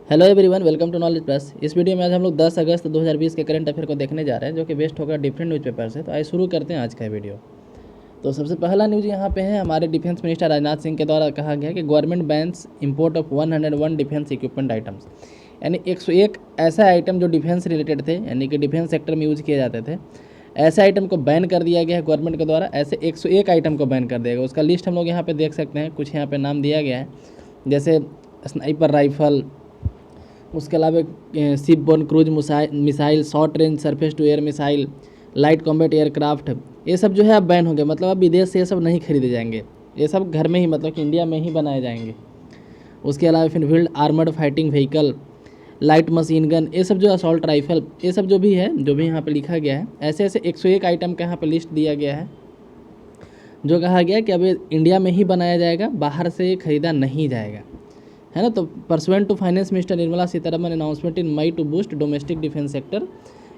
Hello everyone, welcome to knowledge plus. इस video में आज हम लोग 10 अगस्त 2020 के करंट अफेयर को देखने जा रहे हैं, जो कि बेस्ड होगा डिफरेंट न्यूज़पेपर से। तो आइए शुरू करते हैं आज का वीडियो। तो सबसे पहला न्यूज़ यहाँ पे है, हमारे डिफेंस मिनिस्टर राजनाथ सिंह के द्वारा कहा गया कि government bans import of 101 defence equipment items, यानी 101 ऐसा आइटम जो डिफेंस रिलेटेड थे, यानी कि डिफेंस सेक्टर में यूज़ किए जाते थे, ऐसे आइटम को बैन कर दिया गया है गवर्नमेंट के द्वारा। ऐसे 101 आइटम को बैन कर दिया गया। उसका लिस्ट हम लोग यहाँ पे देख सकते हैं, कुछ यहाँ पे नाम दिया गया है, जैसे स्नाइपर राइफल, उसके अलावा ship borne cruise missile, short range surface to air missile, light combat aircraft, ये सब जो है अब बैन हो गया। मतलब अब विदेश से ये सब नहीं खरीदे जाएंगे, ये सब घर में ही, मतलब कि इंडिया में ही बनाए जाएंगे। उसके अलावा फिर field armoured fighting vehicle, light machine gun, ये सब जो असॉल्ट राइफल, ये सब जो भी है, जो भी यहाँ पे लिखा गया है, ऐसे ऐसे 101 आइटम का यहाँ पे लिस्ट दिया गया है, जो कहा गया कि अब ये इंडिया में ही बनाया जाएगा, बाहर से खरीदा नहीं जाएगा, है ना। तो pursuant to finance minister Nirmala Sitharaman announcement in May to boost domestic defence sector,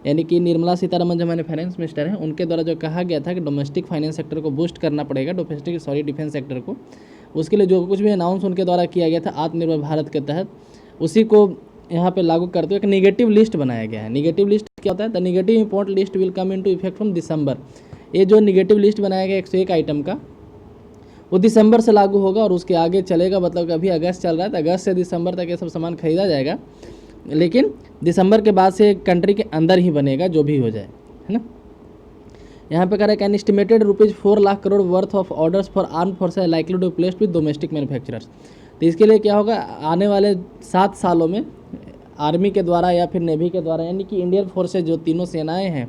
यानी कि निर्मला सीतारमन जो हमारे फाइनेंस मिनिस्टर हैं, उनके द्वारा जो कहा गया था कि डोमेस्टिक फाइनेंस सेक्टर को बूस्ट करना पड़ेगा, डिफेंस सेक्टर को, उसके लिए जो कुछ भी अनाउंस उनके द्वारा किया गया था आत्मनिर्भर भारत के तहत, उसी को यहाँ पे लागू करते हुए एक निगेटिव लिस्ट बनाया गया है। निगेटिव लिस्ट क्या होता है? The negative import list will come into effect from December. ये जो निगेटिव लिस्ट बनाया गया 101 आइटम का, वो दिसंबर से लागू होगा और उसके आगे चलेगा। मतलब कि अभी अगस्त चल रहा है, तो अगस्त से दिसंबर तक ये सब सामान खरीदा जाएगा, लेकिन दिसंबर के बाद से कंट्री के अंदर ही बनेगा, जो भी हो जाए, है ना। यहाँ पे कह रहा है can estimated ₹4 lakh crore worth of orders for arm forces likely to placed with domestic manufacturers. तो इसके लिए क्या होगा, आने वाले 7 सालों में आर्मी के द्वारा या फिर नेवी के द्वारा, यानी कि इंडियन फोर्सेज जो तीनों सेनाएँ हैं,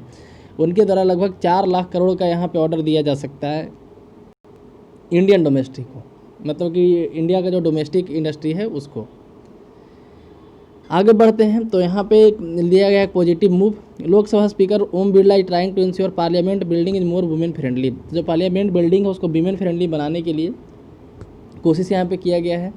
उनके द्वारा लगभग 4 लाख करोड़ का यहाँ पर ऑर्डर दिया जा सकता है इंडियन डोमेस्टिक को, मतलब कि इंडिया का जो डोमेस्टिक इंडस्ट्री है उसको। आगे बढ़ते हैं, तो यहाँ पे लिया गया एक positive move. Lok Sabha speaker Om Birla is trying to ensure parliament building is more women friendly. जो पार्लियामेंट बिल्डिंग है उसको वुमेन फ्रेंडली बनाने के लिए कोशिश यहाँ पे किया गया है।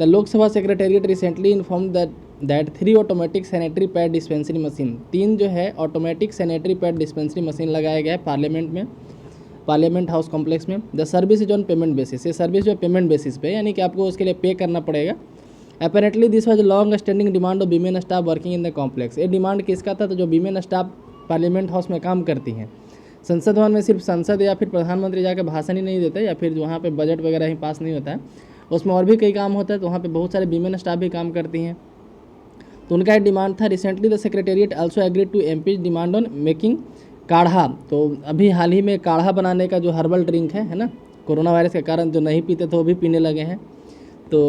The Lok Sabha secretariat recently inform that 3 automatic sanitary pad dispensary machine, 3 जो है automatic sanitary pad dispensary machine लगाया गया है पार्लियामेंट में, पार्लियामेंट हाउस कॉम्प्लेक्स में। The service is on payment basis, ये सर्विस जो है पेमेंट बेसिस पे, यानी कि आपको उसके लिए पे करना पड़ेगा। Apparently this was long standing demand of women staff working in the complex. ये डिमांड किसका था? तो जो वीमेन स्टाफ पार्लियामेंट हाउस में काम करती हैं। संसद भवन में सिर्फ संसद या फिर प्रधानमंत्री जाकर भाषण ही नहीं देते, या फिर वहाँ पे बजट वगैरह ही पास नहीं होता है, उसमें और भी कई काम होता है, तो वहाँ पे बहुत सारे वीमेन स्टाफ भी काम करती हैं। तो उनका एक डिमांड था। Recently the secretariat also agreed to MPs demand on making kadha. तो अभी हाल ही में काढ़ा बनाने का जो हर्बल ड्रिंक है ना, कोरोना वायरस के कारण जो नहीं पीते थे वो भी पीने लगे हैं। तो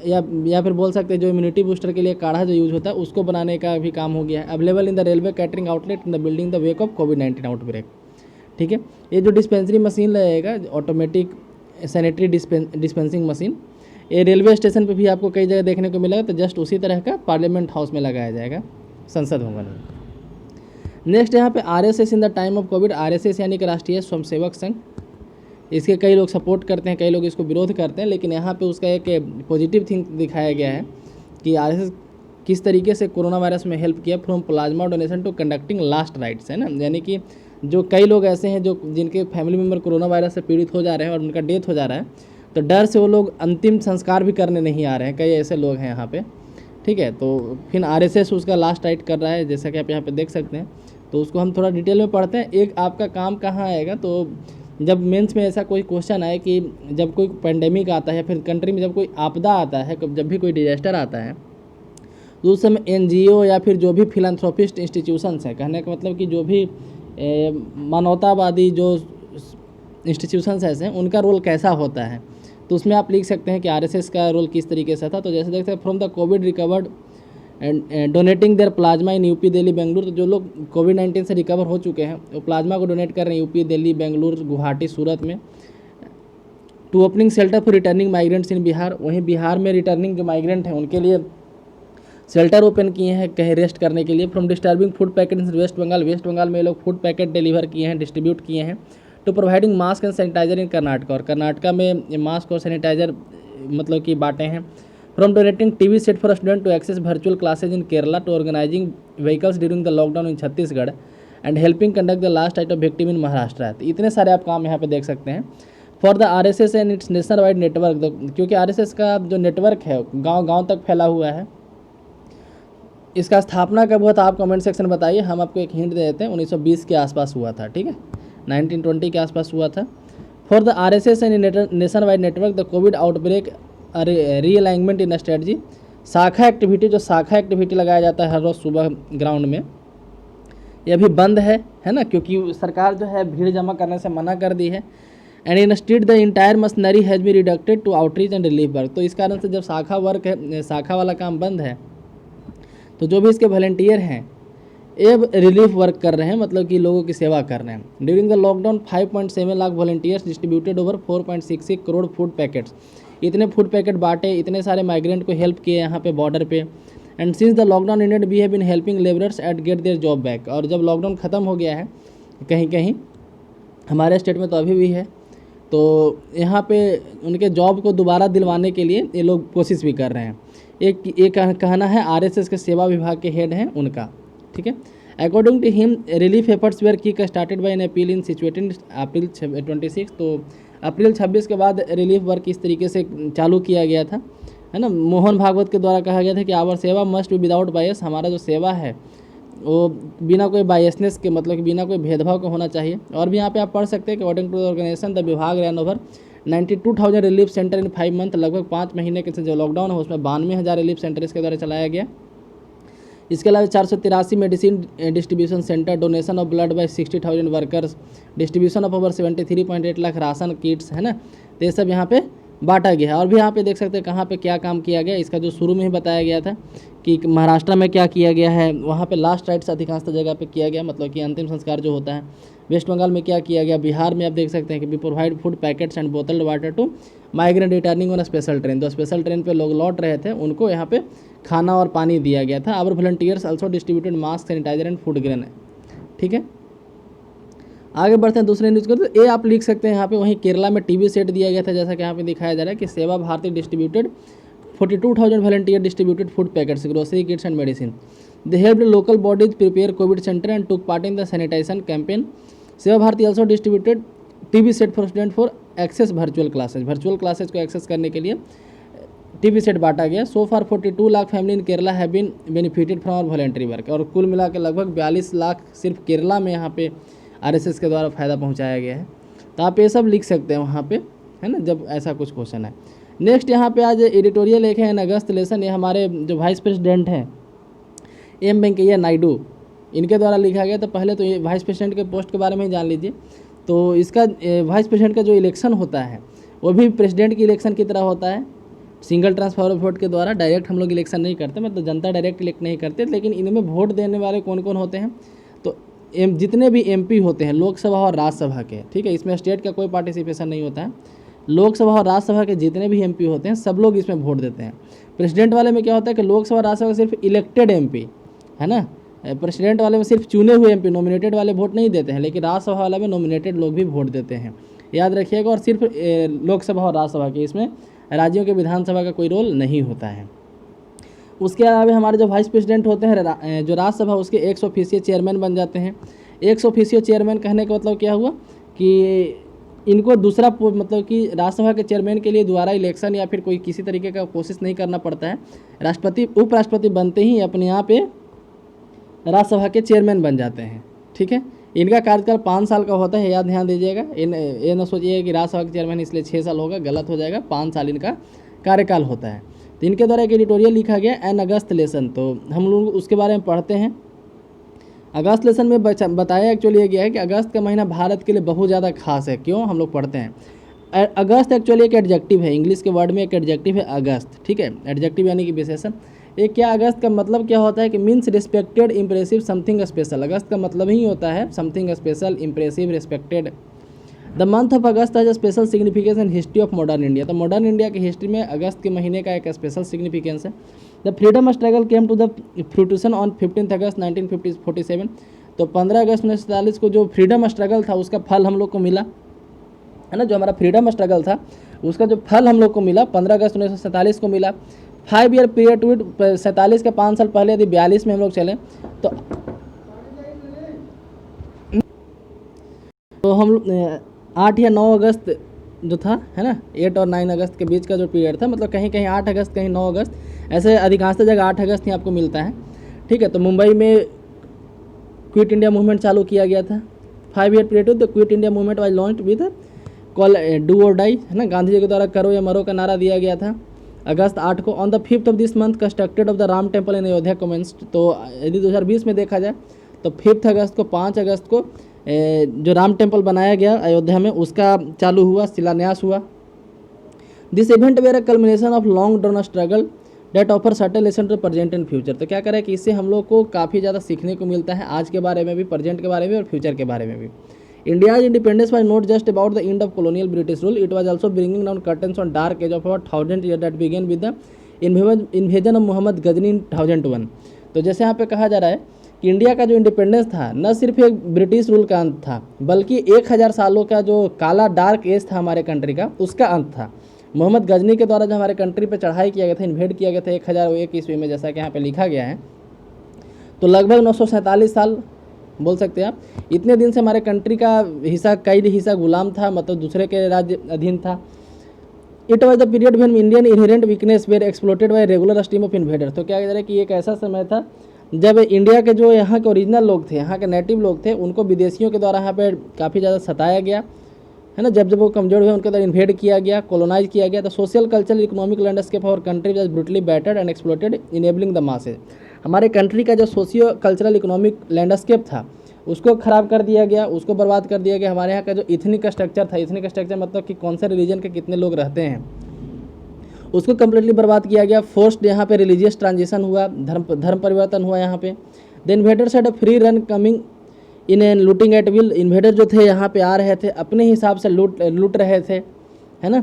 या फिर बोल सकते हैं जो इम्यूनिटी बूस्टर के लिए काढ़ा जो यूज़ होता है उसको बनाने का भी काम हो गया है। Available in the railway catering outlet in the building the wake of covid outbreak. ठीक है, ये जो डिस्पेंसरी मशीन लगेगा, ऑटोमेटिक सैनिटरी डिस्पेंसिंग मशीन, ये रेलवे स्टेशन पे भी आपको कई जगह देखने को मिलेगा। तो जस्ट उसी तरह का पार्लियामेंट हाउस में लगाया जाएगा, संसद भवन में। नेक्स्ट यहाँ पे RSS in the time of Covid. RSS यानी कि राष्ट्रीय स्वयंसेवक संघ, इसके कई लोग सपोर्ट करते हैं, कई लोग इसको विरोध करते हैं, लेकिन यहाँ पे उसका एक पॉजिटिव थिंग दिखाया गया है कि आरएसएस किस तरीके से कोरोना वायरस में हेल्प किया, from plasma donation to conducting last rites, है ना। यानी कि जो कई लोग ऐसे हैं जो जिनके फैमिली मेम्बर कोरोना वायरस से पीड़ित हो जा रहे हैं और उनका डेथ हो जा रहा है, तो डर से वो लोग अंतिम संस्कार भी करने नहीं आ रहे हैं। कई ऐसे लोग हैं यहाँ पे, ठीक है। तो फिर आरएसएस उसका लास्ट राइट कर रहा है, जैसा कि आप यहाँ पे देख सकते हैं। तो उसको हम थोड़ा डिटेल में पढ़ते हैं। एक आपका काम कहाँ आएगा, तो जब मेंस में ऐसा कोई क्वेश्चन आए कि जब कोई पेंडेमिक आता है या फिर कंट्री में जब कोई आपदा आता है, जब भी कोई डिजास्टर आता है, तो उस समय एनजीओ या फिर जो भी फिलैंथ्रोपिस्ट इंस्टीट्यूशंस हैं, कहने का मतलब कि जो भी मानवतावादी जो इंस्टीट्यूशंस ऐसे हैं, उनका रोल कैसा होता है। तो उसमें आप लिख सकते हैं कि आरएसएस का रोल किस तरीके से था। तो जैसे देख सकते हैं, from the covid recovered and donating their plasma in UP, Delhi, Bengaluru. तो जो लोग कोविड-19 से रिकवर हो चुके हैं वो प्लाज्मा को डोनेट कर रहे हैं यूपी, दिल्ली, बेंगलुरु, गुवाहाटी, सूरत में। To opening shelter for returning migrants in Bihar. वहीं बिहार में रिटर्निंग जो माइग्रेंट हैं उनके लिए शेल्टर ओपन किए हैं कहीं रेस्ट करने के लिए। From disturbing food packet in West Bengal. West Bengal में लोग फूड पैकेट डिलीवर किए हैं, डिस्ट्रीब्यूट किए हैं। To providing mask and sanitiser in Karnataka. और कर्नाटका में मास्क और सैनिटाइजर मतलब कि बांटे हैं। From donating TV set for student to access virtual classes in Kerala, to organising vehicles during the lockdown in Chhattisgarh and helping conduct the last rite of victim in Maharashtra. तो इतने सारे आप काम यहाँ पे देख सकते हैं। For the RSS and it's national wide network, क्योंकि आरएसएस का जो नेटवर्क है गांव गांव तक फैला हुआ है, इसका स्थापना कब हुआ था आप कमेंट सेक्शन में बताइए, हम आपको एक हिंट दे देते हैं, 1920 के आसपास हुआ था, ठीक है, 1920 के आसपास हुआ था। For the RSS and nation wide network the Covid outbreak realignment in strategy, शाखा एक्टिविटी, जो शाखा एक्टिविटी लगाया जाता है हर रोज़ सुबह ग्राउंड में, ये अभी बंद है ना, क्योंकि सरकार जो है भीड़ जमा करने से मना कर दी है। And instead the entire machinery has be redirected to outreach and relief work, तो इस कारण से जब शाखा वर्क है, शाखा वाला काम बंद है, तो जो भी इसके वॉलंटियर हैं ये रिलीफ वर्क कर रहे हैं, मतलब कि लोगों की सेवा कर रहे हैं। During the lockdown 5.7 lakh volunteers distributed over 4.66 crore food packets, इतने फूड पैकेट बांटे, इतने सारे माइग्रेंट को हेल्प किए यहाँ पे बॉर्डर पे। And since the lockdown ended we have been helping labourers at get their job back, और जब लॉकडाउन ख़त्म हो गया है कहीं कहीं, हमारे स्टेट में तो अभी भी है, तो यहाँ पे उनके जॉब को दोबारा दिलवाने के लिए ये लोग कोशिश भी कर रहे हैं। एक कहना है RSS के सेवा विभाग के हेड हैं उनका, ठीक है। According to him relief efforts were kick started by an appeal in situated April 26, तो अप्रैल 26 के बाद रिलीफ वर्क इस तरीके से चालू किया गया था, है ना। मोहन भागवत के द्वारा कहा गया था कि आवर सेवा मस्ट बी विदाउट बायस, हमारा जो सेवा है वो बिना कोई बायसनेस के, मतलब कि बिना कोई भेदभाव के होना चाहिए। और भी यहाँ पे आप पढ़ सकते हैं कि according to the organisation the vibhag ran over 92,000 relief centre in 5 month, लगभग 5 महीने के जो लॉकडाउन है उसमें 92,000 रिलीफ सेंटर इसके द्वारा चलाया गया। इसके अलावा 483 medicine distribution centre, donation of blood by 60,000 workers, distribution of over 73.8 lakh ration kits, है ना, तो ये सब यहाँ पे बांटा गया है। और भी यहाँ पे देख सकते हैं कहाँ पे क्या काम किया गया, इसका जो शुरू में ही बताया गया था कि महाराष्ट्र में क्या किया गया है, वहाँ पे लास्ट राइट्स अधिकांशतः जगह पे किया गया, मतलब कि अंतिम संस्कार जो होता है। वेस्ट बंगाल में क्या किया गया, बिहार में आप देख सकते हैं कि we provide food packets and bottled water to migrant returning on special train, तो स्पेशल ट्रेन पे लोग लौट रहे थे उनको यहाँ पे खाना और पानी दिया गया था। Our volunteers also distributed mask, sanitiser and food grain, ठीक है। आगे बढ़ते हैं दूसरे न्यूज़ को, तो ये आप लिख सकते हैं यहाँ पे। वहीं केरला में टीवी सेट दिया गया था, जैसा कि यहाँ पे दिखाया जा रहा है कि Seva Bharati distributed 42,000 volunteer distributed food packets, grocery kits and medicine. They helped local bodies prepare COVID centre and took part in the sanitisation campaign. Seva Bharati also distributed TV set for student for access virtual classes को access करने के लिए TV set बांटा गया। So far 42 lakh family in Kerala have been benefited from our voluntary work, और कुल मिला के लगभग 42 लाख सिर्फ केरला में यहाँ पे RSS के द्वारा फ़ायदा पहुँचाया गया है। तो आप ये सब लिख सकते हैं वहाँ पे, है ना, जब ऐसा कुछ क्वेश्चन है। नेक्स्ट यहाँ पे आज एडिटोरियल एक है इन अगस्त लेसन, ये हमारे जो वाइस प्रेसिडेंट हैं M वेंकैया नायडू, इनके द्वारा लिखा गया। तो पहले तो ये वाइस प्रेसिडेंट के पोस्ट के बारे में ही जान लीजिए। तो इसका वाइस प्रेसिडेंट का जो इलेक्शन होता है वो भी प्रेसिडेंट की इलेक्शन की तरह होता है, सिंगल ट्रांसफर ऑफ वोट के द्वारा। डायरेक्ट हम लोग इलेक्शन नहीं करते, मतलब जनता डायरेक्ट इलेक्ट नहीं करते, लेकिन इनमें वोट देने वाले कौन कौन होते हैं, तो जितने भी MP होते हैं लोकसभा और राज्यसभा के, ठीक है, इसमें स्टेट का कोई पार्टिसिपेशन नहीं होता है। लोकसभा और राज्यसभा के जितने भी MP होते हैं सब लोग इसमें वोट देते हैं। प्रेसिडेंट वाले में क्या होता है कि लोकसभा राज्यसभा का सिर्फ इलेक्टेड MP, है ना, प्रेसिडेंट वाले में सिर्फ चुने हुए MP, नॉमिनेटेड वाले वोट नहीं देते हैं, लेकिन राज्यसभा वाले में नॉमिनेटेड लोग भी वोट देते हैं, याद रखिएगा। और सिर्फ लोकसभा और राज्यसभा के, इसमें राज्यों के विधानसभा का कोई रोल नहीं होता है। उसके अलावा हमारे जो वाइस प्रेसिडेंट होते हैं जो राज्यसभा, उसके एक्स ऑफिशियो चेयरमैन बन जाते हैं। एक्स ऑफिशियो चेयरमैन कहने का मतलब क्या हुआ कि इनको दूसरा, मतलब कि राज्यसभा के चेयरमैन के लिए दोबारा इलेक्शन या फिर कोई किसी तरीके का कोशिश नहीं करना पड़ता है। राष्ट्रपति उपराष्ट्रपति बनते ही अपने यहाँ पे राज्यसभा के चेयरमैन बन जाते हैं, ठीक है। इनका कार्यकाल 5 साल का होता है, याद ध्यान दीजिएगा। ये न सोचिएगा कि राज्यसभा के चेयरमैन इसलिए 6 साल होगा, गलत हो जाएगा, 5 साल इनका कार्यकाल होता है। तो इनके द्वारा एक एडिटोरियल लिखा गया एन अगस्त लेसन, तो हम लोग उसके बारे में पढ़ते हैं। अगस्त लेसन में बताया एक्चुअली ये गया है कि अगस्त का महीना भारत के लिए बहुत ज़्यादा खास है। क्यों, हम लोग पढ़ते हैं। अगस्त एक्चुअली एक एडजेक्टिव है, इंग्लिश के वर्ड में एक एडजेक्टिव है अगस्त, ठीक है। एडजेक्टिव यानी कि विशेषण। एक क्या, अगस्त का मतलब क्या होता है कि means respected, impressive, something special. अगस्त का मतलब ही होता है something special, impressive, respected. The month of August has a special significance in history of modern India, तो मॉडर्न इंडिया की हिस्ट्री में अगस्त के महीने का एक स्पेशल सिग्निफिकेंस है। The freedom struggle came to the fruition on 15 August 1947, तो 15 अगस्त 1947 को जो फ्रीडम स्ट्रगल था उसका फल हम लोग को मिला, है ना। जो हमारा फ्रीडम स्ट्रगल था उसका जो फल हम लोग को मिला 15 अगस्त 1947 को मिला। 5 ईयर पीरियड टू इट, 47 के 5 साल पहले यदि 42 में हम लोग चलें तो हम 8 या 9 अगस्त जो था, है ना, 8 और 9 अगस्त के बीच का जो पीरियड था, मतलब कहीं कहीं 8 अगस्त कहीं 9 अगस्त, ऐसे अधिकांशतः जगह 8 अगस्त ही आपको मिलता है, ठीक है। तो मुंबई में क्विट इंडिया मूवमेंट चालू किया गया था। 5 year period the quit India movement was launched with call do और डाई, है ना, गांधी जी के द्वारा करो या मरो का नारा दिया गया था अगस्त 8 को। On the 5th of this month constructed of the Ram temple in Ayodhya commenced. तो यदि 2020 में देखा जाए तो 5 अगस्त को 5 अगस्त को जो राम टेम्पल बनाया गया अयोध्या में उसका चालू हुआ, शिलान्यास हुआ। This event were a culmination of long drawn struggle that offer certain lesson to present and future. तो क्या करें कि इससे हम लोग को काफ़ी ज़्यादा सीखने को मिलता है, आज के बारे में भी, प्रेजेंट के बारे में और फ्यूचर के बारे में भी। India's independence was not just about the end of colonial British rule, it was also bringing down curtains on dark age of about 1000 year that began with the invasion of Mohammed Ghazni in 1001। तो जैसे यहाँ पे कहा जा रहा है कि India का जो इंडिपेंडेंस था न सिर्फ एक ब्रिटिश रूल का अंत था, बल्कि 1000 सालों का जो काला डार्क एज था हमारे कंट्री का, उसका अंत था। मोहम्मद गजनी के द्वारा जो हमारे कंट्री पे चढ़ाई किया गया था, इन्वेड किया गया था 1001 ईस्वी में, जैसा कि यहाँ पे लिखा गया है। तो लगभग 947 साल बोल सकते हैं आप, इतने दिन से हमारे कंट्री का हिस्सा, कई हिस्सा गुलाम था, मतलब दूसरे के राज्य अधीन था। It was the period when Indian inherent weakness were exploited by regular stream of invaders. तो क्या कह रहे हैं कि एक ऐसा समय था जब इंडिया के जो यहाँ के ओरिजिनल लोग थे, यहाँ के नेटिव लोग थे, उनको विदेशियों के द्वारा यहाँ पे काफ़ी ज़्यादा सताया गया, है ना। जब वो कमजोर हुए उनके द्वारा इन्वेड किया गया, कॉलोनाइज किया गया। तो सोशल कल्चरल इकोनॉमिक लैंडस्केप और country was brutally battered and exploited enabling the masses. हमारे कंट्री का जो सोशियो कल्चरल इकोनॉमिक लैंडस्केप था उसको ख़राब कर दिया गया, उसको बर्बाद कर दिया गया। हमारे यहाँ का जो इथनिक स्ट्रक्चर था, इथनिक स्ट्रक्चर मतलब कि कौन से रिलीजन के कितने लोग रहते हैं, उसको कम्प्लीटली बर्बाद किया गया। फोर्स्ड यहाँ पे रिलीजियस ट्रांजिशन हुआ, धर्म परिवर्तन हुआ यहाँ पे। The invaders had a free run coming in and looting at will. Invader जो थे यहाँ पे आ रहे थे, अपने हिसाब से लूट रहे थे, है ना।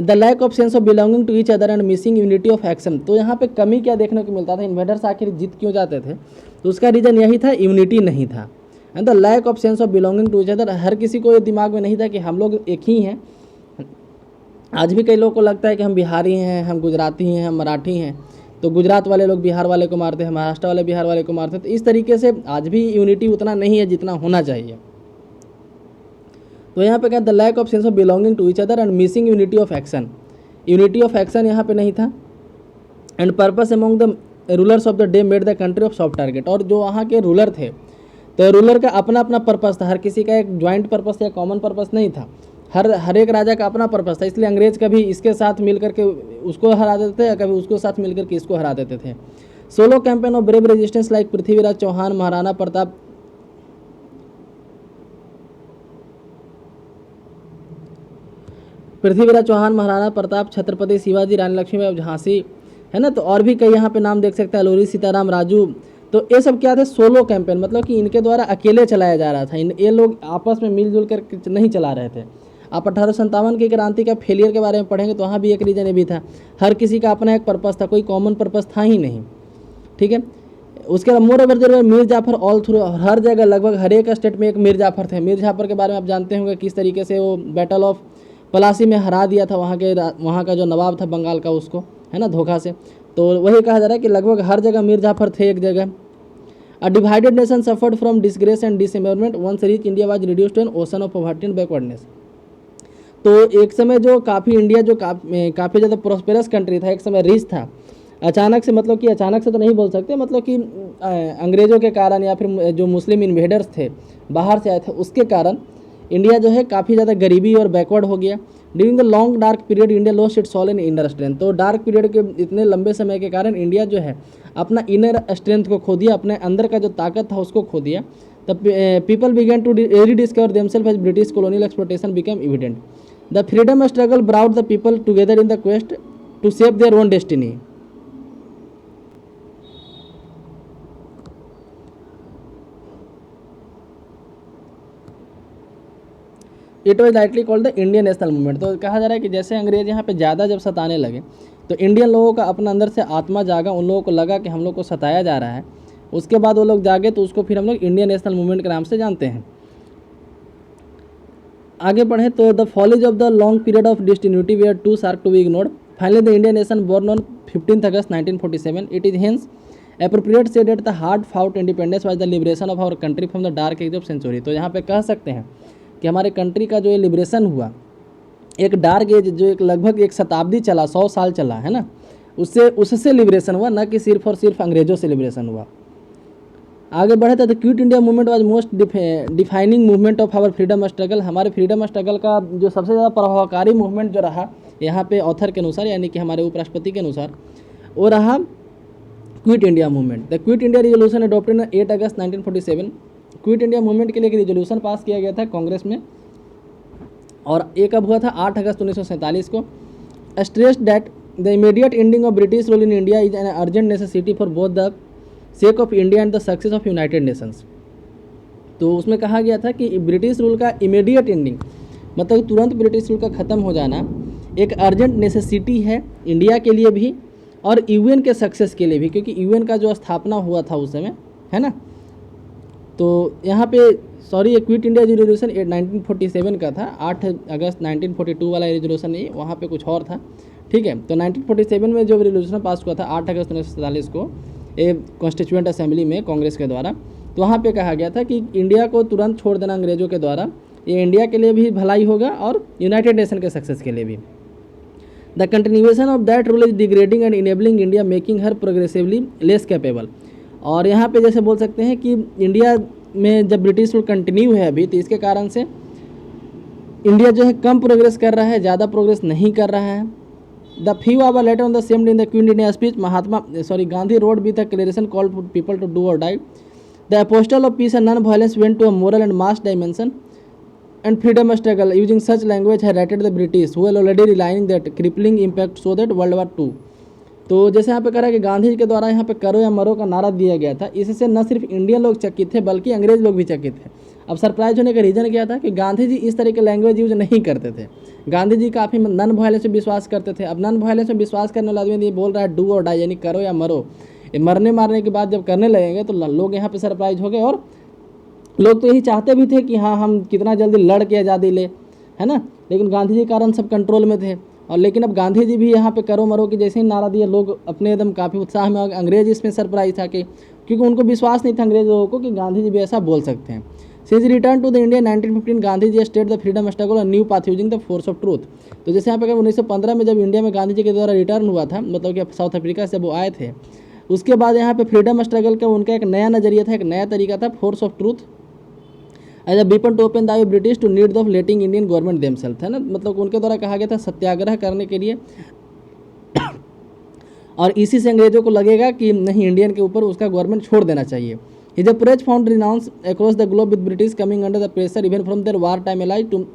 The lack of sense of belonging to each other and missing unity of action. तो यहाँ पे कमी क्या देखने को मिलता था, इन्वेडर्स आखिर जीत क्यों जाते थे, तो उसका रीज़न यही था, यूनिटी नहीं था। And the lack of sense of belonging to each other, हर किसी को ये दिमाग में नहीं था कि हम लोग एक ही हैं। आज भी कई लोगों को लगता है कि हम बिहारी हैं, हम गुजराती हैं, हम मराठी हैं, तो गुजरात वाले लोग बिहार वाले को मारते हैं, महाराष्ट्र वाले बिहार वाले को मारते हैं। तो इस तरीके से आज भी यूनिटी उतना नहीं है जितना होना चाहिए। तो यहाँ पे क्या, the lack of sense of belonging to each other and missing unity of action. Unity of action यहाँ पे नहीं था। And purpose among the rulers of the day made the country of soft target. और जो वहाँ के ruler थे, तो रूलर का अपना अपना पर्पस था, हर किसी का एक ज्वाइंट पर्पस या कॉमन पर्पस नहीं था। हर एक राजा का अपना पर्पस था। इसलिए अंग्रेज कभी इसके साथ मिलकर के उसको हरा देते थे या कभी उसको साथ मिलकर के इसको हरा देते थे। Solo campaign of brave resistance like Prithviraj Chauhan, Maharana Pratap, Maharana Pratap, Chhatrapati Shivaji, Rani Laxmibai Jhansi, है ना। तो और भी कई यहाँ पे नाम देख सकते हैं, लोरी सीताराम, राजू। तो ये सब क्या थे, सोलो कैंपेन, मतलब कि इनके द्वारा अकेले चलाया जा रहा था। ये लोग आपस में मिलजुल कर नहीं चला रहे थे। आप 1857 की क्रांति का फेलियर के बारे में पढ़ेंगे तो वहाँ भी एक रीज़न ये भी था, हर किसी का अपना एक पर्पस था, कोई कॉमन पर्पस था ही नहीं, ठीक है। उसके बाद moreover there Mir Jafar all through, हर जगह लगभग हर एक स्टेट में एक मीर जाफर थे। मीर जाफर के बारे में आप जानते होंगे किस तरीके से वो बैटल ऑफ पलासी में हरा दिया था वहाँ का जो नवाब था बंगाल का, उसको, है ना, धोखा से। तो वही कहा जा रहा है कि लगभग हर जगह मीर जाफर थे एक जगह। A divided nation suffered from disgrace and disempowerment, once rich India was reduced to an ocean of poverty and backwardness. तो एक समय जो काफ़ी इंडिया जो काफ़ी ज़्यादा प्रोस्पेरस कंट्री था, एक समय रिच था, अचानक से, मतलब कि अचानक से तो नहीं बोल सकते, मतलब कि अंग्रेज़ों के कारण या फिर जो मुस्लिम इन्वेडर्स थे बाहर से आए थे, उसके कारण इंडिया जो है काफ़ी ज़्यादा गरीबी और बैकवर्ड हो गया। During the long dark period India lost its all in inner strength. तो डार्क पीरियड के इतने लंबे समय के कारण इंडिया जो है अपना इनर स्ट्रेंथ को खो दिया, अपने अंदर का जो ताकत था उसको खो दिया। तब people began to rediscover themselves as British colonial exploitation became evident. The freedom struggle brought the people together in the quest to shape their own destiny. It was lightly called the Indian national movement. तो कहा जा रहा है कि जैसे अंग्रेज यहाँ पे ज़्यादा जब सताने लगे तो इंडियन लोगों का अपना अंदर से आत्मा जागा, उन लोगों को लगा कि हम लोग को सताया जा रहा है। उसके बाद वो लोग जागे तो उसको फिर हम लोग इंडियन नेशनल मूवमेंट के नाम से जानते हैं। आगे बढ़े तो the foliage of the long period of discontinuity were too sharp to be ignored, finally the Indian nation born on 15 August 1947। It is hence appropriate say that the hard fought independence was the liberation of our country from the dark age of century. तो यहाँ पे कह सकते हैं कि हमारे country का जो ये लिबरेशन हुआ, एक डार्क एज जो एक लगभग एक शताब्दी चला, 100 साल चला, है ना, उससे लिबरेशन हुआ, ना कि सिर्फ और सिर्फ अंग्रेजों से लिबरेशन हुआ। आगे बढ़े तो quit India movement was most defining movement of our freedom struggle. हमारे फ्रीडम स्ट्रगल का जो सबसे ज़्यादा प्रभावकारी मूवमेंट जो रहा यहाँ पे ऑथर के अनुसार, यानी कि हमारे उपराष्ट्रपति के अनुसार, वो रहा quit India movement. The quit India resolution adopted 8 August 1947। Quit India movement के लिए एक रिजोल्यूशन पास किया गया था कांग्रेस में, और ये कब हुआ था? 8 अगस्त 1947 को। Stressed that the immediate ending of British rule in India is an urgent necessity for both the sake of India and the success of United Nations. तो उसमें कहा गया था कि ब्रिटिश रूल का इमीडिएट एंडिंग, मतलब तुरंत ब्रिटिश रूल का ख़त्म हो जाना, एक अर्जेंट नेसेसिटी है इंडिया के लिए भी और यूएन के सक्सेस के लिए भी, क्योंकि यूएन का जो स्थापना हुआ था उस समय, है ना। तो यहाँ पे ये क्विट इंडिया रिजोल्यूशन 1947 का था। 8 अगस्त 1942 वाला रिजोल्यूशन नहीं, वहाँ पे कुछ और था, ठीक है। तो 1947 में जो रिजोल्यूशन पास हुआ था 8 अगस्त 1947 को कॉन्स्टिट्यूएंट असेंबली में कांग्रेस के द्वारा, तो वहाँ पे कहा गया था कि इंडिया को तुरंत छोड़ देना अंग्रेजों के द्वारा, ये इंडिया के लिए भी भलाई होगा और यूनाइटेड नेशन के सक्सेस के लिए भी। The continuation of that rule is degrading and enabling India, making her progressively less capable. और यहाँ पे जैसे बोल सकते हैं कि इंडिया में जब ब्रिटिश रूल कंटिन्यू है अभी, तो इसके कारण से इंडिया जो है कम प्रोग्रेस कर रहा है, ज़्यादा प्रोग्रेस नहीं कर रहा है। The few hour later on the same day in the Quit India speech Gandhi road with the declaration called for people to do और die. The apostle of peace and non violence went to a moral and mass dimension and freedom struggle using such language had rated the British who were already relying that crippling impact so that World War II। तो जैसे यहाँ पे करा कि गांधी जी के द्वारा यहाँ पे करो या मरो का नारा दिया गया था, इससे न सिर्फ इंडियन लोग चकित थे बल्कि अंग्रेज लोग भी चकित थे। अब सरप्राइज होने का रीज़न क्या था कि गांधी जी इस तरह के लैंग्वेज यूज नहीं करते थे। गांधी जी काफ़ी नॉन वायलेंस में विश्वास करते थे। अब नॉन वायलेंस में विश्वास करने वाला आदमी ये बोल रहा है डू और डाई, यानी करो या मरो। मरने मारने के बाद जब करने लगेंगे तो लोग यहाँ पे सरप्राइज हो गए, और लोग तो यही चाहते भी थे कि हाँ हम कितना जल्दी लड़ के आज़ादी ले, है ना। लेकिन गांधी जी के कारण सब कंट्रोल में थे। और लेकिन अब गांधी जी भी यहाँ पे करो मरो की जैसे ही नारा दिया, लोग अपने एकदम काफ़ी उत्साह में। अंग्रेज इसमें सरप्राइज था कि क्योंकि उनको विश्वास नहीं था अंग्रेज लोगों को कि गांधी जी भी ऐसा बोल सकते हैं। Since return to the India 1915 Gandhi ji state the freedom struggle और new path using the force of truth. तो जैसे यहाँ पे 1915 में जब इंडिया में गांधी जी के द्वारा रिटर्न हुआ था, मतलब कि साउथ अफ्रीका से वो आए थे, उसके बाद यहाँ पे फ्रीडम स्ट्रगल का उनका एक नया नज़रिया था, एक नया तरीका था, force of truth as a weapon to open the eye British to need of letting Indian government themselves, है ना। मतलब उनके द्वारा कहा गया था सत्याग्रह करने के लिए, और इसी से अंग्रेजों को लगेगा कि नहीं इंडियन के ऊपर उसका गवर्नमेंट छोड़ देना चाहिए। His approach found renounce across the globe with British coming under the pressure even from their war time allies to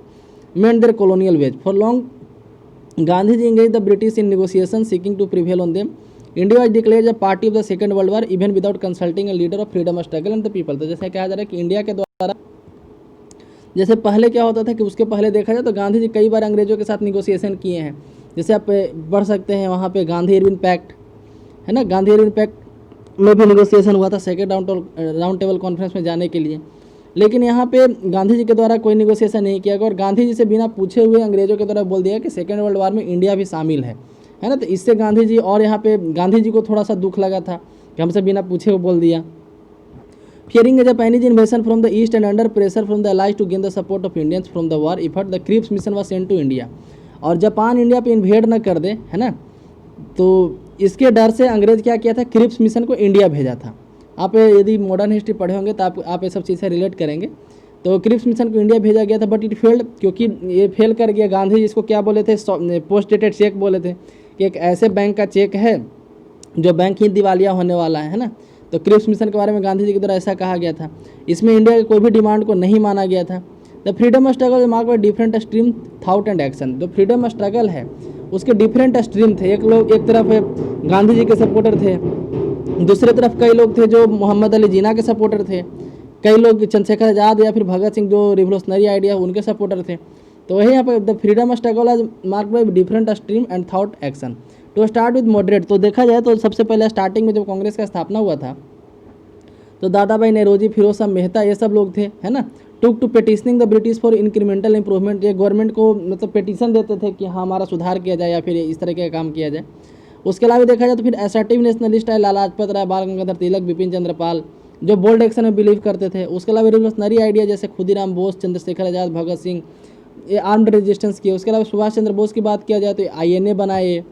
mend their colonial ways for long. Gandhi ji engage the British in negotiation seeking to prevail on them. India was declared a party of the second world war even without consulting a leader of freedom struggle and the people. तो जैसे कहा जा रहा है कि India के द्वारा, जैसे पहले क्या होता था कि उसके पहले देखा जाए तो गांधी जी कई बार अंग्रेजों के साथ निगोशिएशन किए हैं। जैसे आप बढ़ सकते हैं वहाँ पे गांधी इरविन पैक्ट, है ना। गांधी इरविन पैक्ट में भी निगोशिएशन हुआ था सेकेंड राउंड टेबल कॉन्फ्रेंस में जाने के लिए, लेकिन यहाँ पे गांधी जी के द्वारा कोई निगोशिएशन नहीं किया गया और गांधी जी से बिना पूछे हुए अंग्रेजों के द्वारा बोल दिया कि सेकेंड वर्ल्ड वार में इंडिया भी शामिल है ना। तो इससे गांधी जी, और यहाँ पे गांधी जी को थोड़ा सा दुख लगा था कि हमसे बिना पूछे वो बोल दिया। Fearing a Japanese invasion from the east and under pressure from the allies to gain the support of Indians from the war effort, the Cripps mission was sent to India। और जापान इंडिया पे invade न कर दे, है ना, तो इसके डर से अंग्रेज क्या किया था, क्रिप्स मिशन को इंडिया भेजा था। आप यदि मॉडर्न हिस्ट्री पढ़े होंगे तो आप ये सब चीज़ें रिलेट करेंगे। तो क्रिप्स मिशन को इंडिया भेजा गया था, बट इट फेल्ड, क्योंकि ये फेल कर गया। गांधी जी इसको क्या बोले थे, पोस्ट डेटेड चेक बोले थे कि एक ऐसे बैंक का चेक है जो बैंक ही दिवालिया होने वाला है ना। तो क्रिप्स मिशन के बारे में गांधी जी के द्वारा ऐसा कहा गया था। इसमें इंडिया की कोई भी डिमांड को नहीं माना गया था। The freedom struggle mark by different stream thought and action. जो फ्रीडम स्ट्रगल है उसके डिफरेंट स्ट्रीम थे। एक तरफ गांधी जी के सपोर्टर थे, दूसरे तरफ कई लोग थे जो मोहम्मद अली जिन्ना के सपोर्टर थे, कई लोग चंद्रशेखर आज़ाद या फिर भगत सिंह जो रिवोल्यूशनरी आइडिया उनके सपोर्टर थे। तो वही यहाँ पर the freedom struggle as mark by different stream and thought action. To start with moderate, तो देखा जाए तो सबसे पहले स्टार्टिंग में जब कांग्रेस का स्थापना हुआ था तो दादा भाई नेरोजी, फिरोज शाह मेहता, ये सब लोग थे, है ना। Took to petitioning the British for incremental improvement, ये गवर्नमेंट को मतलब पेटिशन देते थे कि हाँ हमारा सुधार किया जाए या फिर इस तरह का काम किया जाए। उसके अलावा देखा जाए तो फिर असर्टिव नेशनलिस्ट है लाला लाजपत राय, बाल गंगाधर तिलक, बिपिन चंद्र पाल, जो बोल्ड एक्शन में बिलीव करते थे। उसके अलावा रिवोल्यूशनरी आइडिया जैसे खुदीराम बोस, चंद्रशेखर आज़ाद, भगत सिंह, ये आर्म्ड रेजिस्टेंस किए। उसके अलावा सुभाष चंद्र बोस की बात किया जाए तो INA बनाए,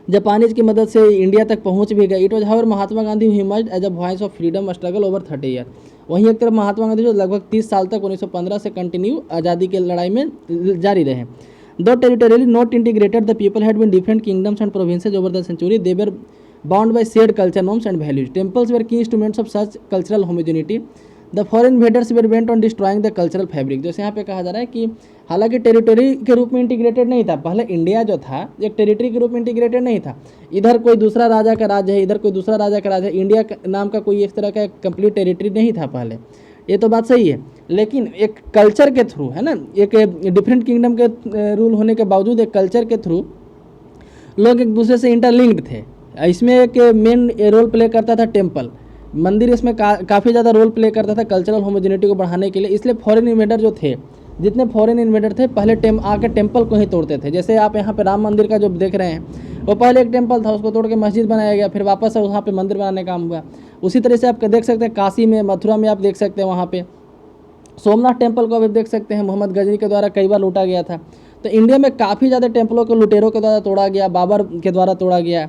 जापानीज की मदद से इंडिया तक पहुंच भी गए। It was hour Mahatma Gandhi who emerged as a voice of freedom struggle over 30 year. वहीं एक तरफ महात्मा गांधी जो लगभग 30 साल तक 1915 से कंटिन्यू आज़ादी की लड़ाई में जारी रहे। Though territorially not integrated the people had been different kingdoms and provinces over the century they were bound by shared culture norms and values. Temples were key instruments of such cultural homogeneity. The foreign invaders were bent on destroying the cultural fabric. जैसे यहाँ पे कहा जा रहा है कि हालांकि territory के रूप में इंटीग्रेटेड नहीं था, पहले इंडिया जो था एक टेरिटरी के रूप में इंटीग्रेटेड नहीं था। इधर कोई दूसरा राजा का राज है, इधर कोई दूसरा राजा का राज है, इंडिया नाम का कोई इस तरह का कंप्लीट टेरिटरी नहीं था पहले। ये तो बात सही है, लेकिन एक कल्चर के थ्रू है ना, एक डिफरेंट किंगडम के रूल होने के बावजूद एक कल्चर के थ्रू लोग एक दूसरे से इंटरलिंक्ड थे। इसमें एक मेन रोल प्ले करता था टेम्पल, मंदिर इसमें काफ़ी ज़्यादा रोल प्ले करता था कल्चरल होमोजेनिटी को बढ़ाने के लिए। इसलिए फॉरेन इन्वेडर जो थे, जितने फॉरेन इन्वेडर थे पहले आके टेम्पल को ही तोड़ते थे। जैसे आप यहाँ पे राम मंदिर का जो देख रहे हैं, वो पहले एक टेम्पल था, उसको तोड़ के मस्जिद बनाया गया, फिर वापस वहाँ पे मंदिर बनाने का काम हुआ। उसी तरह से आप देख सकते हैं काशी में, मथुरा में आप देख सकते हैं, वहाँ पे सोमनाथ टेम्पल को आप देख सकते हैं, मोहम्मद गजनी के द्वारा कई बार लूटा गया था। तो इंडिया में काफ़ी ज़्यादा टेम्पलों को लुटेरों के द्वारा तोड़ा गया, बाबर के द्वारा तोड़ा गया।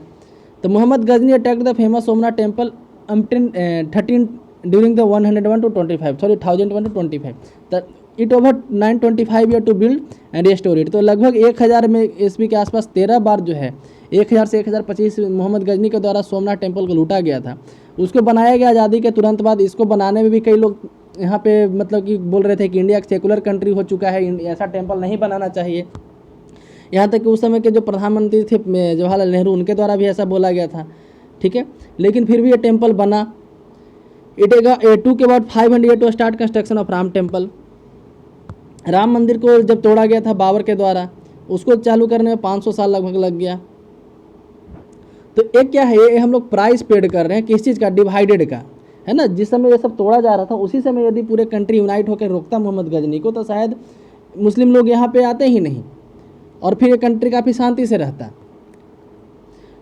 तो Mohammad Ghazni attacked the famous Somnath temple 13 during the 101 to 25 sorry 1001 to 25। It over 925 year to build and restore it. तो लगभग 1000 में ईस्वी के आसपास 13 बार जो है 1000 से 1025 मोहम्मद गजनी के द्वारा सोमनाथ टेम्पल को लूटा गया था। उसको बनाया गया आज़ादी के तुरंत बाद। इसको बनाने में भी कई लोग यहाँ पे मतलब कि बोल रहे थे कि इंडिया एक सेकुलर कंट्री हो चुका है, ऐसा टेम्पल नहीं बनाना चाहिए। यहाँ तक कि उस समय के जो प्रधानमंत्री थे जवाहरलाल नेहरू, उनके द्वारा भी ऐसा बोला गया था, ठीक है। लेकिन फिर भी ये टेम्पल बना। इट टू के बाद 500 year to start construction of Ram temple. Ram मंदिर को जब तोड़ा गया था बाबर के द्वारा, उसको चालू करने में 500 साल लगभग लग गया। तो एक क्या है, ये हम लोग प्राइस पेड कर रहे हैं किस चीज़ का, डिवाइडेड का, है ना। जिस समय ये सब तोड़ा जा रहा था उसी समय यदि पूरे कंट्री यूनाइट होकर रोकता मोहम्मद गजनी को, तो शायद मुस्लिम लोग यहाँ पे आते ही नहीं और फिर ये कंट्री काफ़ी शांति से रहता।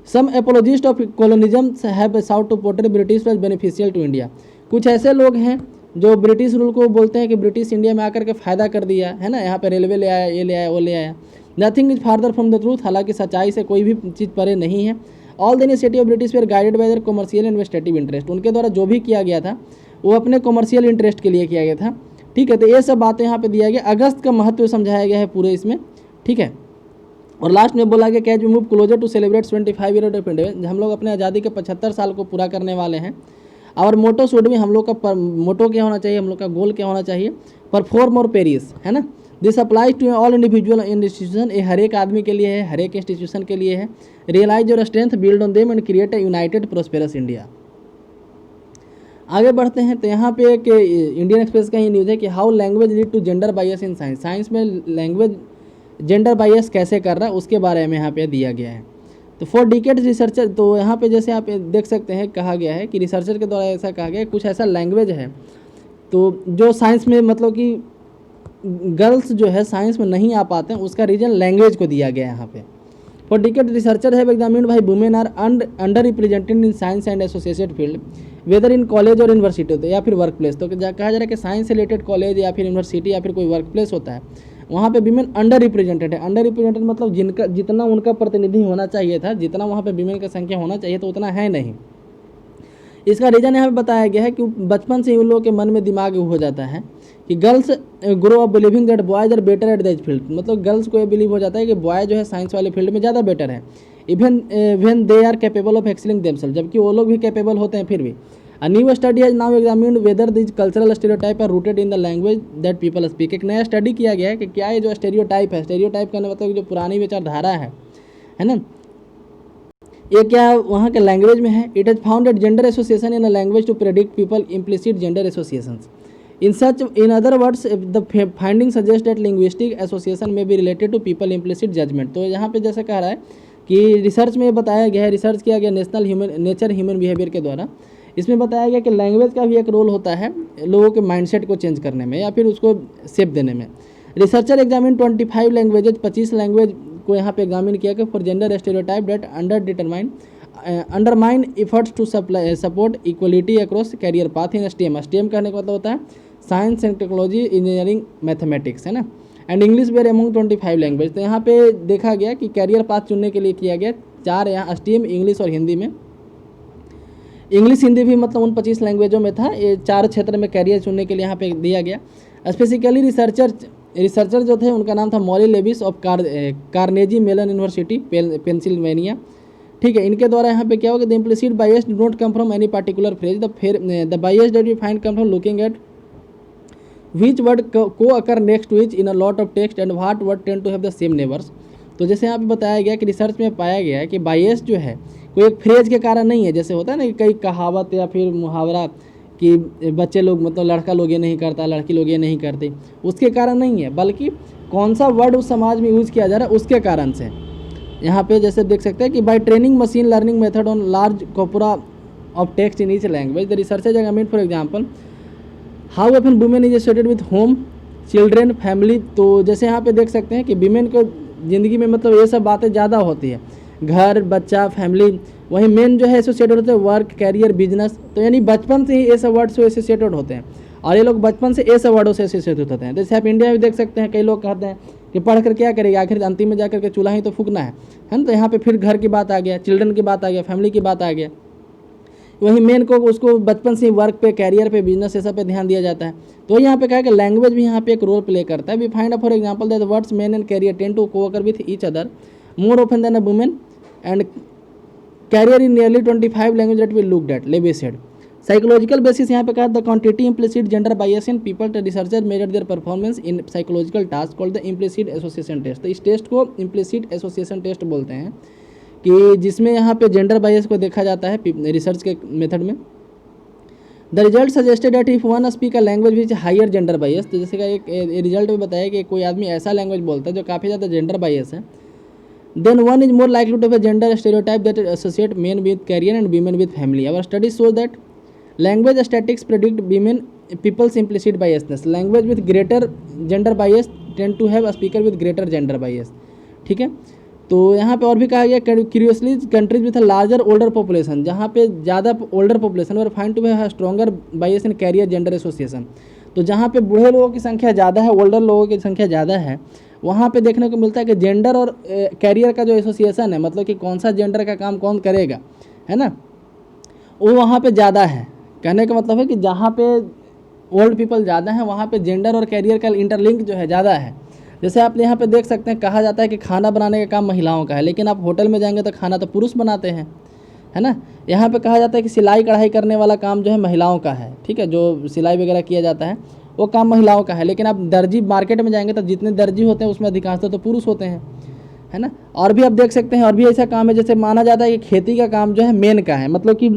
Some apologist of colonialism have sought to portray British was beneficial to India. कुछ ऐसे लोग हैं जो ब्रिटिश रूल को बोलते हैं कि ब्रिटिश इंडिया में आकर के फ़ायदा कर दिया है ना, यहाँ पे रेलवे ले आया, ये ले आया, वो ले आया। Nothing is farther from the truth. हालांकि सच्चाई से कोई भी चीज़ परे नहीं है। All the initiative of British were guided by their commercial investigative interest. उनके द्वारा जो भी किया गया था वो अपने कमर्शियल इंटरेस्ट के लिए किया गया था, ठीक है। तो ये सब बातें यहाँ पे दिया गया। अगस्त का महत्व समझाया गया है पूरे इसमें, ठीक है। और लास्ट में बोला गया cause we move closer to celebrate 25 year of independence. हम लोग अपने आज़ादी के 75 साल को पूरा करने वाले हैं। और मोटो शुड भी, हम लोग का मोटो क्या होना चाहिए, हम लोग का गोल क्या होना चाहिए, परफॉर्म और पेरिस, है ना। This applies to all individual institution. ये हर एक आदमी के लिए है, हर एक इंस्टीट्यूशन के लिए है। Realise your strength, build on them and create a united prosperous India. आगे बढ़ते हैं तो यहाँ पे एक इंडियन एक्सप्रेस का ही न्यूज़ है कि how language lead to gender bias in science. Science में लैंग्वेज जेंडर बायस कैसे कर रहा है उसके बारे में यहाँ पे दिया गया है। तो फॉर डिकेड्स रिसर्चर, तो यहाँ पे जैसे आप देख सकते हैं कहा गया है कि रिसर्चर के द्वारा ऐसा कहा गया है कुछ ऐसा लैंग्वेज है तो जो साइंस में मतलब कि गर्ल्स जो है साइंस में नहीं आ पाते हैं, उसका रीजन लैंग्वेज को दिया गया है यहाँ पे। For decade researcher have examined why women are under represented in science and associated field whether in college और यूनिवर्सिटी होते या फिर वर्क प्लेस। तो कहा जा रहा है कि साइंस से रिलेटेड कॉलेज या फिर यूनिवर्सिटी या फिर कोई वर्क प्लेस होता है, वहाँ पे विमेन अंडर रिप्रेजेंटेड है। अंडर रिप्रेजेंटेड मतलब जिनका जितना उनका प्रतिनिधि होना चाहिए था, जितना वहाँ पे विमेन का संख्या होना चाहिए तो उतना है नहीं। इसका रीज़न यहाँ पे बताया गया है कि बचपन से ही उन लोगों के मन में दिमाग हो जाता है कि girls grow up believing that boys are better at that field. मतलब गर्ल्स को ये बिलीव हो जाता है कि बॉय जो है साइंस वाले फील्ड में ज़्यादा बेटर है, even when they are capable of excelling themselves, जबकि वो लोग भी कैपेबल होते हैं फिर भी। A new study has now examined whether these cultural stereotypes are rooted in the language that people speak। एक नया स्टडी किया गया है कि क्या ये जो स्टेरियोटाइप है, स्टेरियोटाइप का मतलब जो पुरानी विचारधारा है ना, ये क्या वहाँ के लैंग्वेज में है। It has found that gender association in a language to predict people implicit gender associations. In other words the finding suggest that linguistic association may be related to people implicit judgement. तो यहाँ पे जैसे कह रहा है कि research में बताया गया है, रिसर्च किया गया नेचर ह्यूमन बिहेवियर के द्वारा। इसमें बताया गया कि लैंग्वेज का भी एक रोल होता है लोगों के माइंडसेट को चेंज करने में या फिर उसको शेप देने में। रिसर्चर एग्जामिन 25 लैंग्वेजेज, 25 लैंग्वेज को यहाँ पे एग्जामिन किया कि for gender stereotype that undermine efforts to support equality across career path in STEM. STEM कहने का मतलब होता है science and technology, engineering, mathematics, है ना। And English were among 25 language. तो यहाँ पे देखा गया कि कैरियर पाथ चुनने के लिए किया गया 4 यहाँ स्ट्रीम इंग्लिश और हिंदी में। इंग्लिश हिंदी भी मतलब उन 25 लैंग्वेजों में था। ये 4 क्षेत्र में कैरियर चुनने के लिए यहाँ पे दिया गया। स्पेसिकली रिसर्चर जो थे उनका नाम था Molly Lewis of Carnegie Mellon University Pennsylvania. ठीक है, इनके द्वारा यहाँ पे क्या होगा, the implicit bias do not come from any particular phrase, the bias that we find come from looking at which word co-occur next to which in a lot of text and what word tend to have the same neighbors। तो जैसे यहाँ पे बताया गया कि research में पाया गया है कि बायस जो है कोई एक फ्रेज के कारण नहीं है, जैसे होता है ना कि कई कहावत या फिर मुहावरा कि बच्चे लोग मतलब लड़का लोग ये नहीं करता, लड़की लोग ये नहीं करते, उसके कारण नहीं है, बल्कि कौन सा वर्ड उस समाज में यूज़ किया जा रहा है उसके कारण से। यहाँ पे जैसे देख सकते हैं कि by training machine learning method on large corpora of text in each language the researcher examined for example how often women is associated with home children family. तो जैसे यहाँ पे देख सकते हैं कि विमेन को ज़िंदगी में मतलब ये सब बातें ज़्यादा होती है, घर बच्चा फैमिली, वहीं मेन जो है एसोसिएटेड होते हैं वर्क कैरियर बिजनेस। तो यानी बचपन से ही ये सब वर्ड से एसोसिएटेड होते हैं और ये लोग बचपन से ये सब वर्डों से एसोसिएटेड होते हैं। जैसे आप इंडिया में देख सकते हैं कई लोग कहते हैं कि पढ़ कर क्या करेंगे, आखिर अंतिम में जाकर के चूल्हा ही तो फूकना है ना। तो यहाँ पे फिर घर की बात आ गया, चिल्ड्रन की बात आ गया, फैमिली की बात आ गया। वहीं मेन को उसको बचपन से वर्क पे कैरियर पे बिजनेस ये सब पे ध्यान दिया जाता है। तो यहाँ पे कहा है कि लैंग्वेज भी यहाँ पे एक रोल प्ले करता है। We find for example that words men and career tend to co-occur with each other more often than a women and career in nearly 25 language that we looked at Levy said. Psychological basis यहाँ पे कहा the quantity implicit gender bias in people the researcher measure their performance in psychological task called the implicit association test. तो इस test को implicit association test बोलते हैं कि जिसमें यहाँ पे जेंडर बायस को देखा जाता है रिसर्च के मेथड में। The result suggested that if one speak a language which higher gender bias, तो जैसे का एक रिजल्ट में बताया कि कोई आदमी ऐसा लैंग्वेज बोलता है जो काफ़ी ज़्यादा जेंडर बायस है, then one is more likely to have a gender stereotype that associate men with career and women with family. Our studies show that language statics predict women people's implicit biasness. Language with greater gender bias tend to have a speaker with greater gender bias. ठीक है, तो यहाँ पे और भी कहा गया curiously countries with a larger older population, जहाँ पे ज़्यादा ओल्डर पॉपुलेशन और find to have stronger bias in career gender association. तो जहाँ पे बूढ़े लोगों की संख्या ज़्यादा है, ओल्डर लोगों की संख्या ज़्यादा है, वहाँ पे देखने को मिलता है कि जेंडर और कैरियर का जो एसोसिएशन है, मतलब कि कौन सा जेंडर का काम कौन करेगा, है ना, वो वहाँ पे ज़्यादा है। कहने का मतलब है कि जहाँ पे ओल्ड पीपल ज़्यादा हैं वहाँ पे जेंडर और कैरियर का इंटरलिंक जो है ज़्यादा है। जैसे आप यहाँ पे देख सकते हैं कहा जाता है कि खाना बनाने का काम महिलाओं का है, लेकिन आप होटल में जाएंगे तो खाना तो पुरुष बनाते हैं, है ना। यहाँ पे कहा जाता है कि सिलाई कढ़ाई करने वाला काम जो है महिलाओं का है, ठीक है, जो सिलाई वगैरह किया जाता है वो काम महिलाओं का है, लेकिन आप दर्जी मार्केट में जाएंगे तो जितने दर्जी होते हैं उसमें अधिकांशतः तो पुरुष होते हैं, है ना। और भी आप देख सकते हैं और भी ऐसा काम है जैसे माना जाता है कि खेती का काम जो है मेन का है, मतलब कि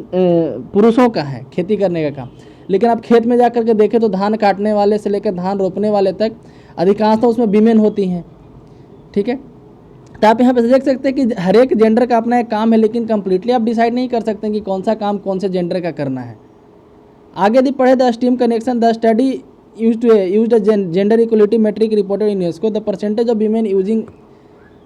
पुरुषों का है खेती करने का काम, लेकिन आप खेत में जाकर के देखें तो धान काटने वाले से लेकर धान रोपने वाले तक अधिकांशतः उसमें वीमेन होती हैं। ठीक है, तो आप यहाँ पे देख सकते हैं कि हर एक जेंडर का अपना एक काम है, लेकिन कम्प्लीटली आप डिसाइड नहीं कर सकते कि कौन सा काम कौन से जेंडर का करना है। आगे यदि पढ़े the STEM connection the study used gender equality metric reported in UNESCO the percentage of women using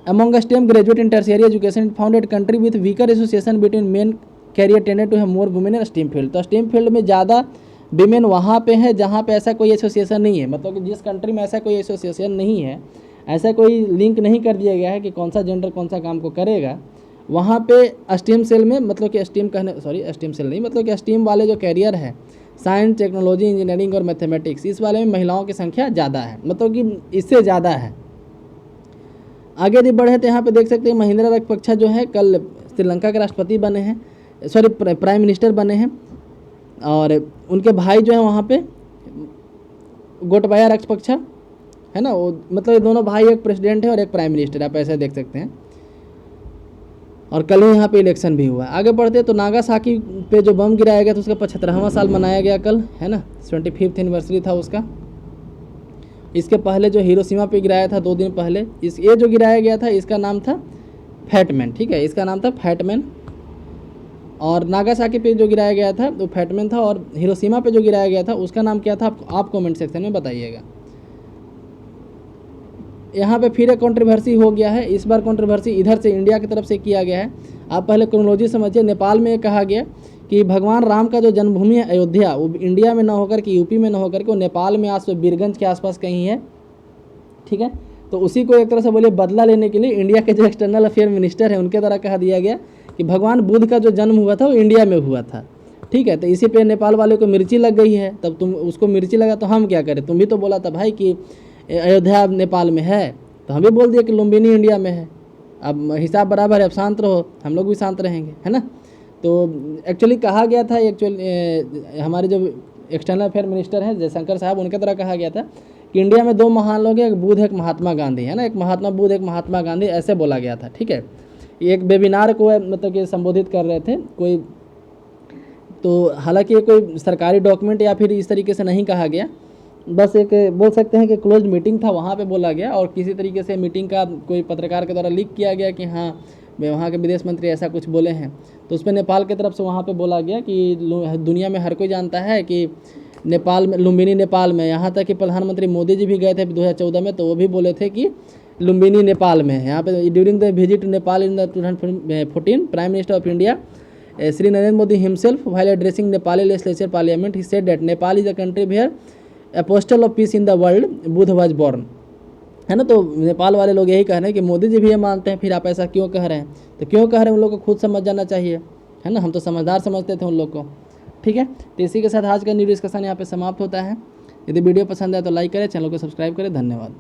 among a STEM graduate in tertiary education found that country with weaker association between men career tended to have more women in STEM field। तो STEM field में ज़्यादा women वहाँ पे है जहाँ पे ऐसा कोई एसोसिएशन नहीं है, मतलब कि जिस कंट्री में ऐसा कोई एसोसिएशन नहीं है, ऐसा कोई लिंक नहीं कर दिया गया है कि कौन सा जेंडर कौन सा काम को करेगा, वहाँ पे STEM सेल में, मतलब कि STEM सेल नहीं, मतलब कि STEM वाले जो कैरियर है साइंस टेक्नोलॉजी इंजीनियरिंग और मैथमेटिक्स, इस वाले में महिलाओं की संख्या ज़्यादा है, मतलब कि इससे ज़्यादा है। आगे यदि बढ़े तो यहाँ पे देख सकते हैं महिंद्रा राजपक्षा जो है कल श्रीलंका के राष्ट्रपति बने हैं, प्राइम मिनिस्टर बने हैं, और उनके भाई जो है वहाँ पे गोटबाया राजपक्षा, है ना, वो मतलब ये दोनों भाई एक प्रेसिडेंट है और एक प्राइम मिनिस्टर, आप ऐसे देख सकते हैं। और कल ही यहाँ पे इलेक्शन भी हुआ। आगे बढ़ते तो नागासाकी पे जो बम गिराया गया था उसका 75वां साल मनाया गया कल, है ना, 25th एनिवर्सरी था उसका। इसके पहले जो हिरोशिमा पे गिराया था 2 दिन पहले, ये जो गिराया गया था इसका नाम था फैटमैन, ठीक है, इसका नाम था फैटमैन। और नागासाकी पे जो गिराया गया था वो फैटमैन था, और हिरोशिमा पे जो गिराया गया था उसका नाम क्या था आप कमेंट सेक्शन में बताइएगा। यहाँ पे फिर एक कंट्रोवर्सी हो गया है, इस बार कंट्रोवर्सी इधर से इंडिया की तरफ से किया गया है। आप पहले क्रोनोलॉजी समझिए। नेपाल में कहा गया कि भगवान राम का जो जन्मभूमि है अयोध्या, वो इंडिया में ना होकर के यूपी में ना होकर के वो नेपाल में बीरगंज के आसपास कहीं है, ठीक है। तो उसी को एक तरह से बोलिए बदला लेने के लिए इंडिया के जो एक्सटर्नल अफेयर मिनिस्टर हैं उनके द्वारा कहा दिया गया कि भगवान बुद्ध का जो जन्म हुआ था वो इंडिया में हुआ था, ठीक है। तो इसी पे नेपाल वाले को मिर्ची लग गई है, तब तुम उसको मिर्ची लगा तो हम क्या करें, तुम भी तो बोला था भाई कि अयोध्या नेपाल में है, तो हम भी बोल दिए कि लुम्बिनी इंडिया में है। अब हिसाब बराबर है, अब शांत रहो, हम लोग भी शांत रहेंगे, है ना। तो एक्चुअली कहा गया था, एक्चुअली हमारे जो एक्सटर्नल अफेयर मिनिस्टर हैं जयशंकर साहब, उनके द्वारा कहा गया था कि इंडिया में 2 महान लोग हैं, एक बुद्ध एक महात्मा गांधी, है ना, एक महात्मा बुद्ध एक महात्मा गांधी, ऐसे बोला गया था, ठीक है। एक वेबिनार को मतलब कि संबोधित कर रहे थे कोई, तो हालांकि ये कोई सरकारी डॉक्यूमेंट या फिर इस तरीके से नहीं कहा गया, बस एक बोल सकते हैं कि क्लोज मीटिंग था, वहाँ पे बोला गया, और किसी तरीके से मीटिंग का कोई पत्रकार के द्वारा लीक किया गया कि हाँ वहाँ के विदेश मंत्री ऐसा कुछ बोले हैं, तो उस पर नेपाल की तरफ से वहाँ पे बोला गया कि दुनिया में हर कोई जानता है कि नेपाल में, लुम्बिनी नेपाल में, यहाँ तक कि प्रधानमंत्री मोदी जी भी गए थे 2014 में, तो वो भी बोले थे कि लुम्बिनी नेपाल में है। यहाँ पे during the visit Nepal in the 2014 prime minister of India Shri Narendra Modi himself while addressing Nepali legislature parliament he said that Nepal is a country where apostle of peace in the world Buddha was born, है ना। तो नेपाल वाले लोग यही कह रहे हैं कि मोदी जी भी ये मानते हैं, फिर आप ऐसा क्यों कह रहे हैं, तो क्यों कह रहे हैं उन लोग को खुद समझ जाना चाहिए, है ना। हम तो समझदार समझते थे उन लोग को, ठीक है। तो इसी के साथ आज का न्यू डिस्कशन यहाँ पे समाप्त होता है। यदि वीडियो पसंद आए तो लाइक करें, चैनल को सब्सक्राइब करें। धन्यवाद।